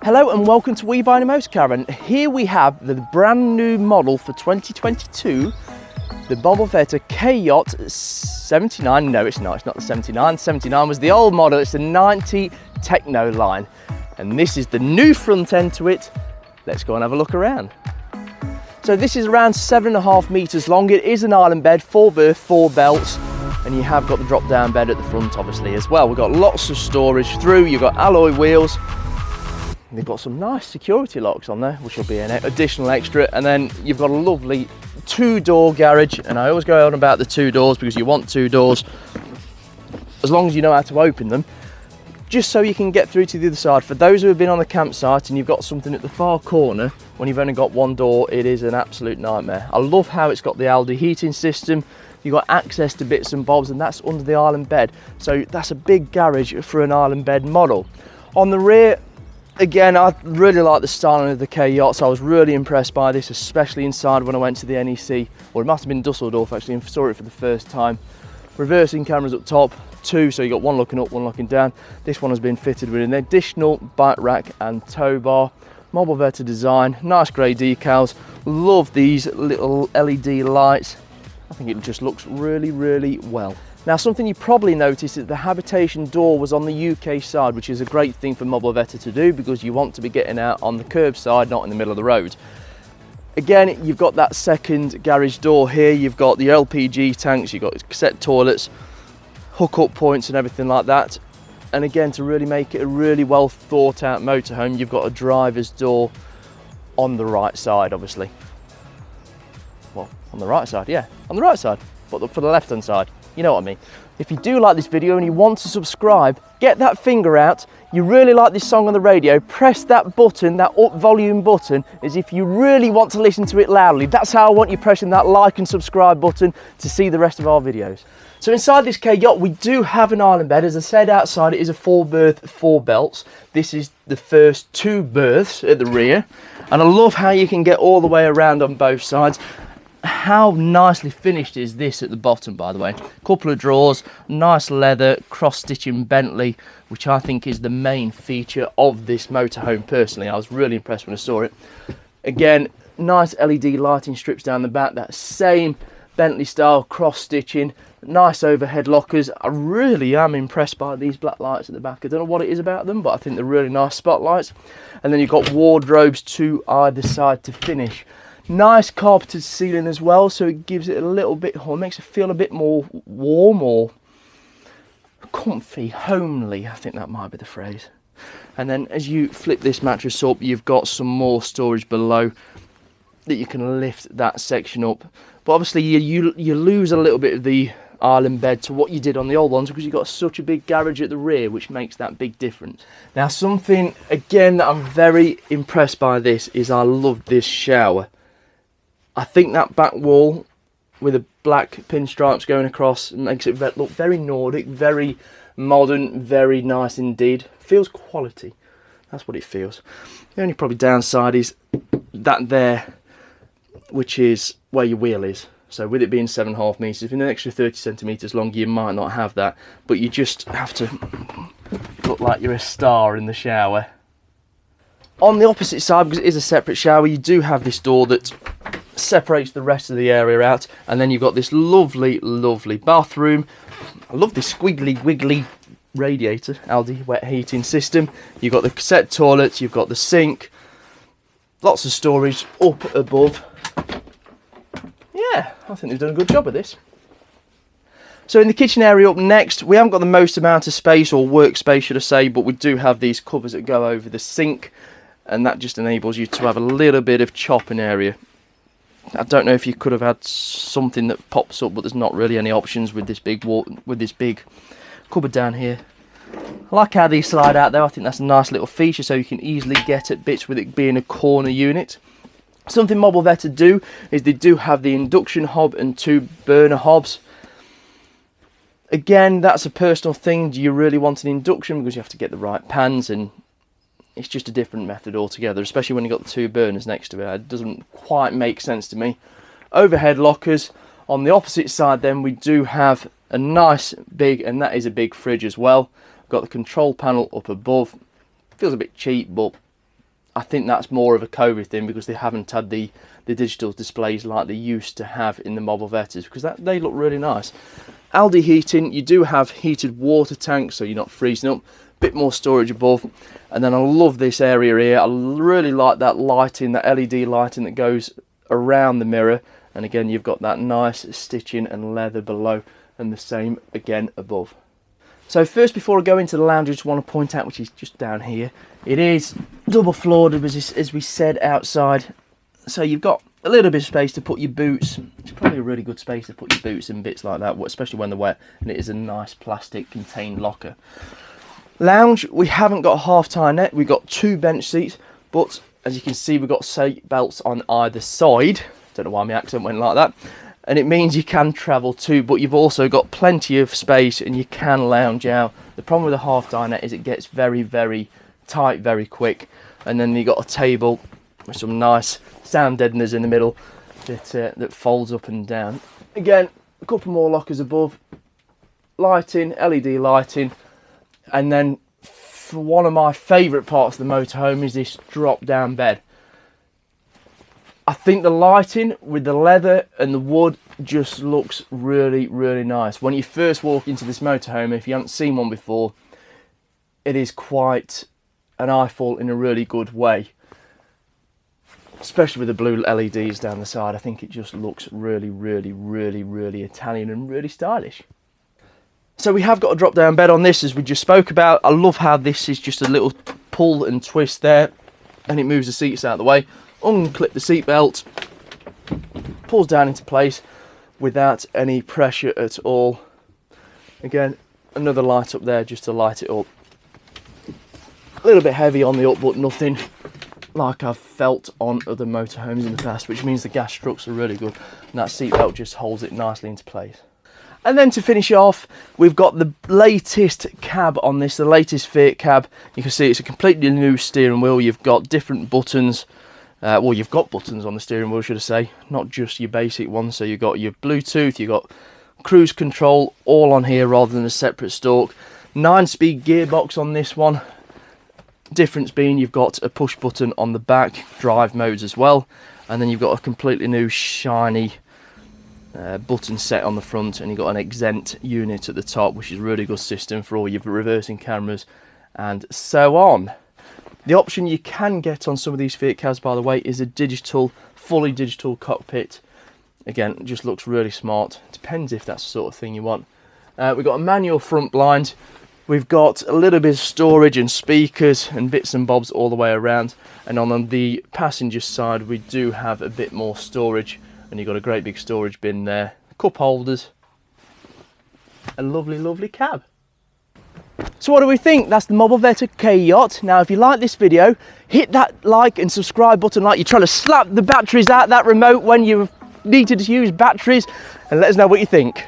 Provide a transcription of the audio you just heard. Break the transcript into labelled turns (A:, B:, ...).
A: Hello and welcome to We Buy a Motor Caravan. Here we have the brand new model for 2022, the Mobilvetta k-yacht 79. No, it's not the 79. 79 was the old model. It's the 90 Tekno line. And this is the new front end to it. Let's go and have a look around. So this is around 7.5 meters long. It is an island bed, 4 berth, 4 belts. And you have got the drop down bed at the front obviously as well. We've got lots of storage through. You've got alloy wheels. They've got some nice security locks on there, which will be an additional extra. And then you've got a lovely 2-door garage. And I always go on about the 2 doors because you want 2 doors, as long as you know how to open them, just so you can get through to the other side. For those who have been on the campsite and you've got something at the far corner, when you've only got 1 door, it is an absolute nightmare. I love how it's got the Aldi heating system. You've got access to bits and bobs, and that's under the island bed. So that's a big garage for an island bed model. On the rear, again, I really like the styling of the k-yachts. I was really impressed by this, especially inside when I went to the NEC, or it must have been Dusseldorf actually, and saw it for the first time. Reversing cameras up top, 2, so you got 1 looking up, 1 looking down. This one has been fitted with an additional bike rack and tow bar. Mobilvetta design, nice grey decals. Love these little LED lights. I think it just looks really, really well. Now, something you probably noticed is the habitation door was on the UK side, which is a great thing for Mobilvetta to do because you want to be getting out on the curbside, not in the middle of the road. Again, you've got that second garage door here. You've got the LPG tanks, you've got cassette toilets, hook-up points and everything like that. And again, to really make it a really well thought out motorhome, you've got a driver's door on the right side, obviously. Well, on the right side, yeah, on the right side, but for the left-hand side. You know what I mean. If you do like this video and you want to subscribe, get that finger out. You really like this song on the radio, press that button, that up volume button, as if you really want to listen to it loudly. That's how I want you pressing that like and subscribe button to see the rest of our videos. So inside this k-yacht, we do have an island bed. As I said, outside it is a 4 berth, 4 belts. This is the first 2 berths at the rear. And I love how you can get all the way around on both sides. How nicely finished is this at the bottom, by the way. Couple of drawers, nice leather, cross-stitching Bentley, which I think is the main feature of this motorhome personally. I was really impressed when I saw it. Again, nice LED lighting strips down the back, that same Bentley style cross-stitching, nice overhead lockers. I really am impressed by these black lights at the back. I don't know what it is about them, but I think they're really nice spotlights. And then you've got wardrobes to either side to finish. Nice carpeted ceiling as well, so it gives it a little bit, or makes it feel a bit more warm or comfy, homely, I think that might be the phrase. And then as you flip this mattress up, you've got some more storage below that you can lift that section up. But obviously you lose a little bit of the island bed to what you did on the old ones because you've got such a big garage at the rear, which makes that big difference. Now, something again that I'm very impressed by this is I love this shower. I think that back wall with the black pinstripes going across makes it look very Nordic, very modern, very nice indeed. Feels quality. That's what it feels. The only probably downside is that there, which is where your wheel is. So with it being 7.5 meters, if you're an extra 30 centimeters long, you might not have that. But you just have to look like you're a star in the shower. On the opposite side, because it is a separate shower, you do have this door that separates the rest of the area out, and then you've got this lovely, lovely bathroom. I love this squiggly wiggly radiator, Aldi wet heating system. You've got the cassette toilets, you've got the sink, lots of storage up above. Yeah, I think they've done a good job of this. So in the kitchen area up next, we haven't got the most amount of space, or workspace should I say, but we do have these covers that go over the sink, and that just enables you to have a little bit of chopping area. I don't know if you could have had something that pops up, but there's not really any options with this big cupboard down here. I like how these slide out there. I think that's a nice little feature, so you can easily get at bits with it being a corner unit. Something Mobilvetta do is they do have the induction hob and 2 burner hobs. Again, that's a personal thing. Do you really want an induction? Because you have to get the right pans, and it's just a different method altogether, especially when you've got the 2 burners next to it. It doesn't quite make sense to me. Overhead lockers. On the opposite side then, we do have a nice big, and that is a big fridge as well. Got the control panel up above. Feels a bit cheap, but I think that's more of a COVID thing because they haven't had the digital displays like they used to have in the Mobilvettas, because they look really nice. Aldi heating, you do have heated water tanks so you're not freezing up. Bit more storage above, and then I love this area here. I really like that lighting, that LED lighting that goes around the mirror, and again you've got that nice stitching and leather below, and the same again above. So first, before I go into the lounge, I just want to point out, which is just down here, it is double floored as we said outside, so you've got a little bit of space to put your boots. It's probably a really good space to put your boots and bits like that, especially when they're wet, and it is a nice plastic contained locker. Lounge, we haven't got a half tie net, we've got 2 bench seats, but as you can see we've got seat belts on either side. Don't know why my accent went like that. And it means you can travel too, but you've also got plenty of space and you can lounge out. The problem with a half tie net is it gets very, very tight very quick, and then you've got a table with some nice sound deadeners in the middle that folds up and down. Again, a couple more lockers above, lighting, LED lighting. And then for one of my favourite parts of the motorhome is this drop down bed. I think the lighting with the leather and the wood just looks really, really nice. When you first walk into this motorhome, if you haven't seen one before, it is quite an eyeful in a really good way. Especially with the blue LEDs down the side. I think it just looks really, really, really, really Italian and really stylish. So we have got a drop down bed on this, as we just spoke about. I love how this is just a little pull and twist there, and it moves the seats out of the way. Unclip the seat belt, pulls down into place without any pressure at all. Again, another light up there just to light it up. A little bit heavy on the up, but nothing like I've felt on other motorhomes in the past, which means the gas struts are really good, and that seat belt just holds it nicely into place. And then to finish off, we've got the latest cab on this, the latest Fiat cab. You can see it's a completely new steering wheel. You've got different buttons. Well, you've got buttons on the steering wheel, should I say, not just your basic ones. So you've got your Bluetooth, you've got cruise control, all on here rather than a separate stalk. 9-speed gearbox on this one. Difference being you've got a push button on the back, drive modes as well. And then you've got a completely new shiny button set on the front, and you've got an exempt unit at the top, which is a really good system for all your reversing cameras and so on. The option you can get on some of these Fiat cabs, by the way, is a digital, fully digital cockpit. Again, it just looks really smart. Depends if that's the sort of thing you want. We've got a manual front blind. We've got a little bit of storage and speakers and bits and bobs all the way around. And on the passenger side, we do have a bit more storage. And you've got a great big storage bin there, cup holders, a lovely, lovely cab. So what do we think? That's the Mobilvetta k-yacht. Now, if you like this video, hit that like and subscribe button like you're trying to slap the batteries out that remote when you needed to use batteries, and let us know what you think.